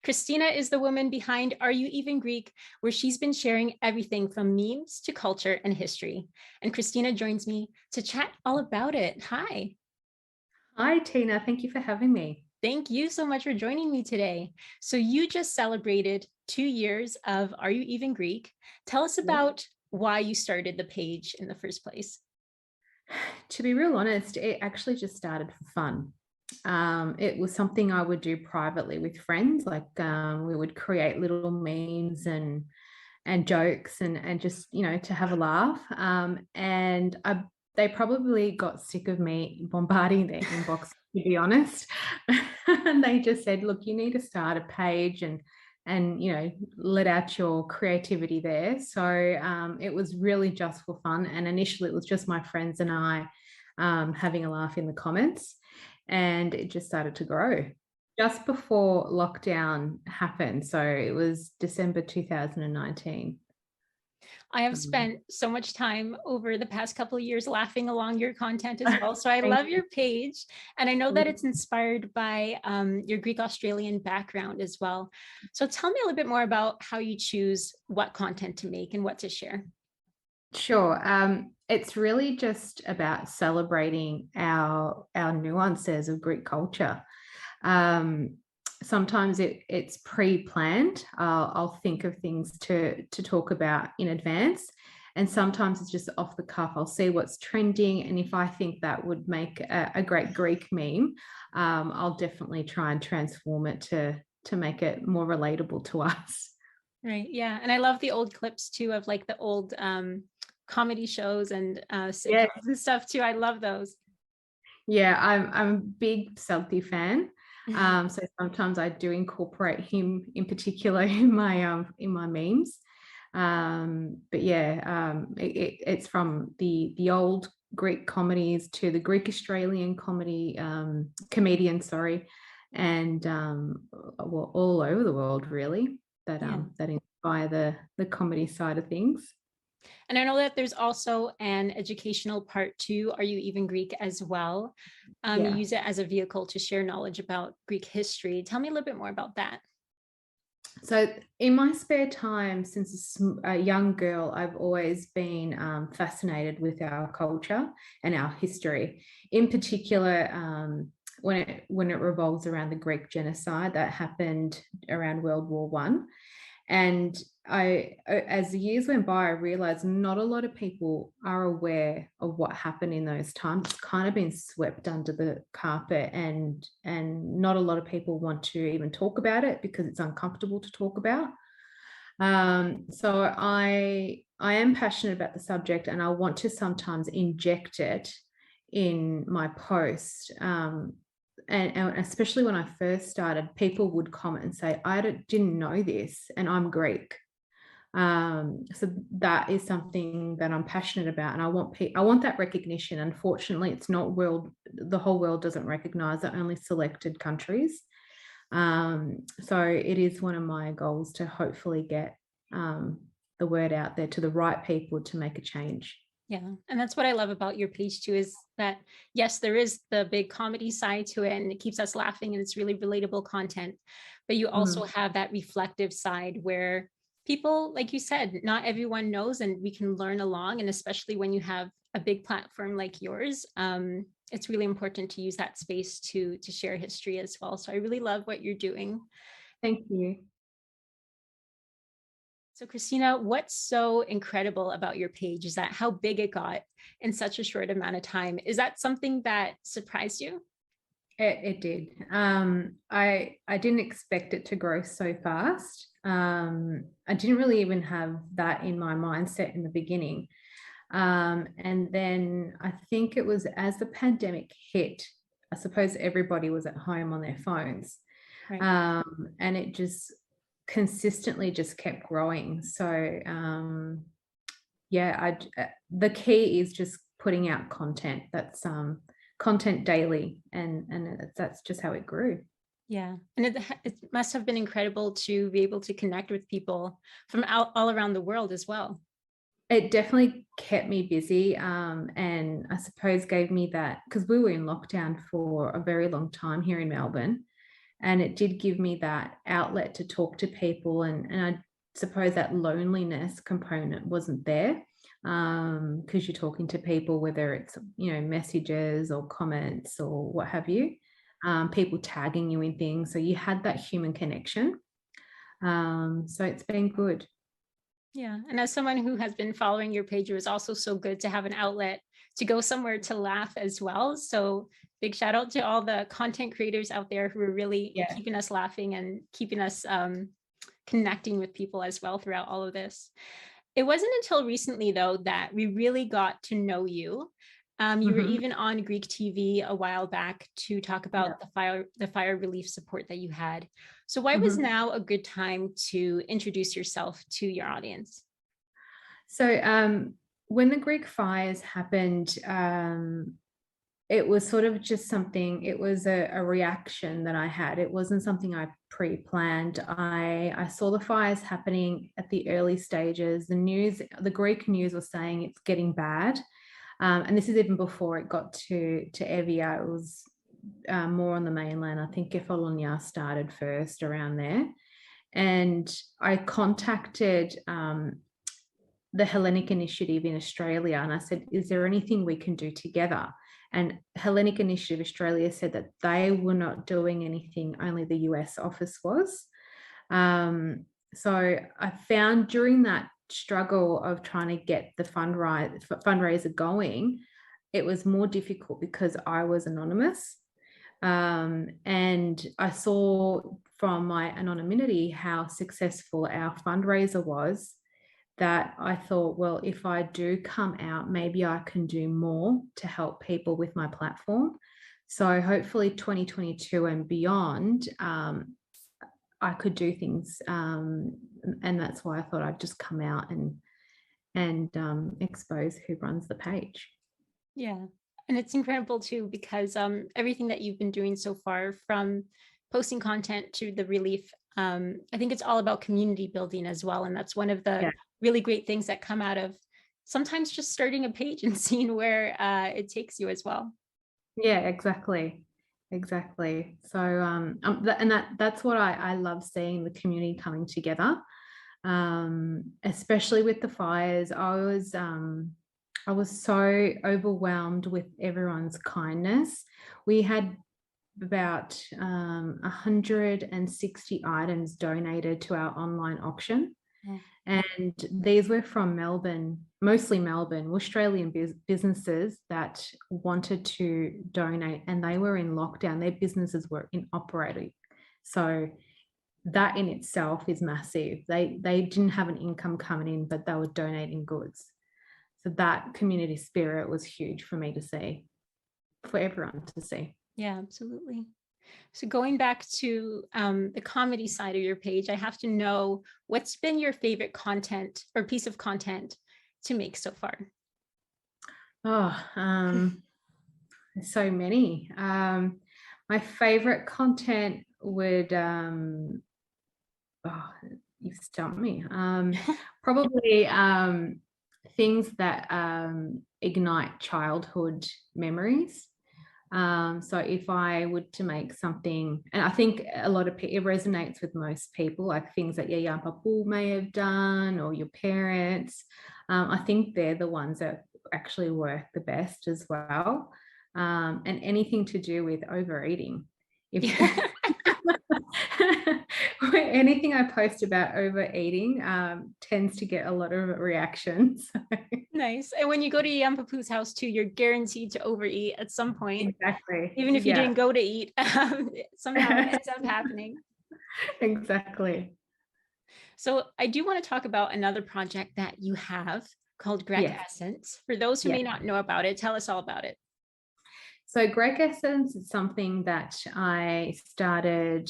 Kristina is the woman behind Are You Even Greek, where she's been sharing everything from memes to culture and history. And Kristina joins me to chat all about it. Hi. Hi, Tina. Thank you for having me. Thank you so much for joining me today. So you just celebrated 2 years of Are You Even Greek? Tell us about why you started the page in the first place. To be real honest, it actually just started for fun. It was something I would do privately with friends. Like we would create little memes and jokes and just to have a laugh. They probably got sick of me bombarding their inbox, to be honest. And they just said, "Look, you need to start a page and let out your creativity there." So it was really just for fun. And initially, it was just my friends and I having a laugh in the comments. And it just started to grow just before lockdown happened. So it was December 2019. I have spent so much time over the past couple of years laughing along your content as well. So I love your page. And I know that it's inspired by your Greek Australian background as well. So tell me a little bit more about how you choose what content to make and what to share. Sure. It's really just about celebrating our nuances of Greek culture. Sometimes it's pre-planned. I'll think of things to talk about in advance, and sometimes it's just off the cuff. I'll see what's trending, and if I think that would make a great Greek meme, I'll definitely try and transform it to make it more relatable to us. Right. Yeah. And I love the old clips too of like the old comedy shows and sitcoms and stuff too. I love those. Yeah, I'm a big Salty fan. So sometimes I do incorporate him in particular in my memes. But yeah, it's from the old Greek comedies to the Greek Australian comedians, sorry, and well, all over the world really that inspire the comedy side of things. And I know that there's also an educational part to Are You Even Greek as well. You use it as a vehicle to share knowledge about Greek history. Tell me a little bit more about that. So in my spare time, since a young girl, I've always been fascinated with our culture and our history. In particular, when it revolves around the Greek genocide that happened around World War One. And as the years went by, I realized not a lot of people are aware of what happened in those times. It's kind of been swept under the carpet, and not a lot of people want to even talk about it because it's uncomfortable to talk about. So I am passionate about the subject, and I want to sometimes inject it in my post. And especially when I first started, people would comment and say, "I didn't know this, and I'm Greek." So that is something that I'm passionate about, and I want that recognition. Unfortunately, it's not the whole world doesn't recognize it, only selected countries. So it is one of my goals to hopefully get the word out there to the right people to make a change. Yeah. And that's what I love about your page too, is that, yes, there is the big comedy side to it and it keeps us laughing and it's really relatable content, but you also have that reflective side where people, like you said, not everyone knows and we can learn along. And especially when you have a big platform like yours, it's really important to use that space to share history as well. So I really love what you're doing. Thank you. So Kristina, what's so incredible about your page is that how big it got in such a short amount of time. Is that something that surprised you? It did. I didn't expect it to grow so fast. I didn't really even have that in my mindset in the beginning. And then I think it was as the pandemic hit, I suppose everybody was at home on their phones. Right. And it just consistently just kept growing. So yeah, the key is just putting out content that's content daily, and that's just how it grew. Yeah, and it must have been incredible to be able to connect with people from all around the world as well. It definitely kept me busy, and I suppose gave me that, because we were in lockdown for a very long time here in Melbourne. And it did give me that outlet to talk to people. And I suppose that loneliness component wasn't there, because you're talking to people, whether it's, messages or comments or what have you, people tagging you in things. So you had that human connection. So it's been good. Yeah. And as someone who has been following your page, it was also so good to have an outlet to go somewhere to laugh as well. So big shout out to all the content creators out there who are really keeping us laughing and keeping us connecting with people as well throughout all of this. It wasn't until recently, though, that we really got to know you. You were even on Greek TV a while back to talk about the fire relief support that you had. So why was now a good time to introduce yourself to your audience? So when the Greek fires happened, it was sort of just something, it was a reaction that I had. It wasn't something I pre-planned. I saw the fires happening at the early stages. The Greek news was saying it's getting bad. And this is even before it got to Evia. It was more on the mainland. I think Kefalonia started first around there. And I contacted the Hellenic Initiative in Australia, and I said, is there anything we can do together? And Hellenic Initiative Australia said that they were not doing anything, only the US office was. So I found during that struggle of trying to get the fundraiser going, it was more difficult because I was anonymous. And I saw from my anonymity how successful our fundraiser was, that I thought, well, if I do come out, maybe I can do more to help people with my platform. So hopefully 2022 and beyond, I could do things. And that's why I thought I'd just come out and expose who runs the page. Yeah. And it's incredible too, because everything that you've been doing so far, from posting content to the relief, I think it's all about community building as well. And that's one of the really great things that come out of sometimes just starting a page and seeing where it takes you as well. Yeah, exactly. So that's what I love, seeing the community coming together, especially with the fires. I was so overwhelmed with everyone's kindness. We had about 160 items donated to our online auction. And these were from Melbourne, mostly Melbourne, Australian businesses that wanted to donate, and they were in lockdown. Their businesses were inoperating. So that in itself is massive. They didn't have an income coming in, but they were donating goods. So that community spirit was huge for me to see, for everyone to see. Yeah, absolutely. So going back to the comedy side of your page, I have to know, what's been your favorite content or piece of content to make so far? Oh, so many. My favorite content would, you've stumped me. Probably things that ignite childhood memories. So if I were to make something, and I think a lot of people, it resonates with most people, like things that your young papu may have done, or your parents. I think they're the ones that actually work the best as well. And anything to do with overeating. Anything I post about overeating tends to get a lot of reactions. Nice. And when you go to Yampapu's house too, you're guaranteed to overeat at some point. Exactly. Even if you didn't go to eat, somehow it ends up happening. Exactly. So I do want to talk about another project that you have called Greg Essence. For those who may not know about it, tell us all about it. So Greg Essence is something that I started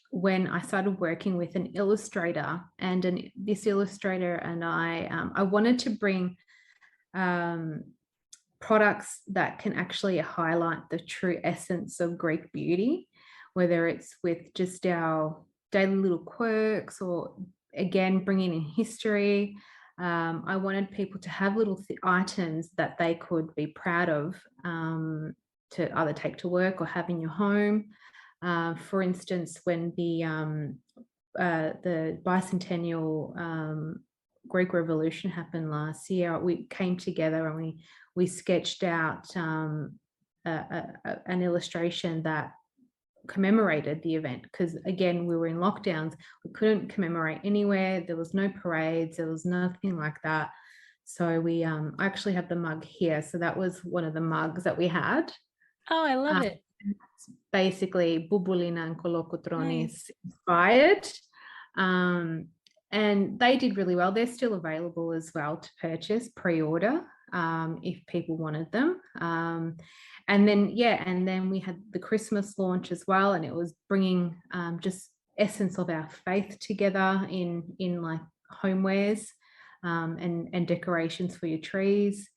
when I started working with an illustrator, and this illustrator and I wanted to bring products that can actually highlight the true essence of Greek beauty, whether it's with just our daily little quirks, or again bringing in history. I wanted people to have little items that they could be proud of, to either take to work or have in your home. For instance, when the bicentennial Greek Revolution happened last year, we came together and we sketched out an illustration that commemorated the event, because again, we were in lockdowns, we couldn't commemorate anywhere, there was no parades, there was nothing like that. So we I actually have the mug here, so that was one of the mugs that we had. Oh, I love it. Basically Bubulina and Kolokotronis Nice. inspired, and they did really well. They're still available as well to purchase, pre-order, if people wanted them. And then we had the Christmas launch as well, and it was bringing just essence of our faith together in like homewares, and decorations for your trees,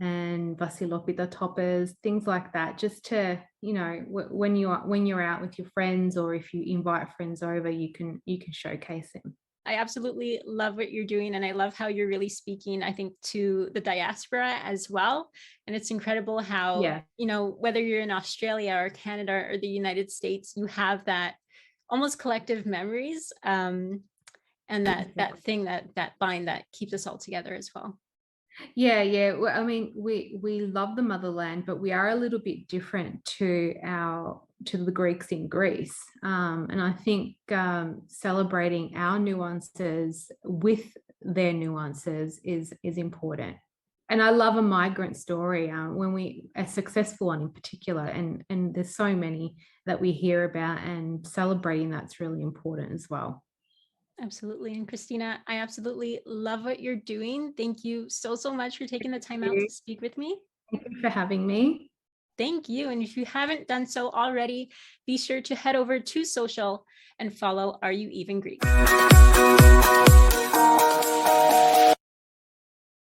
and Vasilopita toppers, things like that, just to, when you're out with your friends, or if you invite friends over, you can showcase them. I absolutely love what you're doing. And I love how you're really speaking, I think, to the diaspora as well. And it's incredible how, whether you're in Australia or Canada or the United States, you have that almost collective memories, and that thing that bind that keeps us all together as well. Yeah. Well, I mean, we love the motherland, but we are a little bit different to the Greeks in Greece. And I think celebrating our nuances with their nuances is important. And I love a migrant story, a successful one in particular, and there's so many that we hear about, and celebrating that's really important as well. Absolutely. And Kristina, I absolutely love what you're doing. Thank you so much for taking the time out to speak with me. Thank you for having me. Thank you. And if you haven't done so already, be sure to head over to social and follow Are You Even Greek?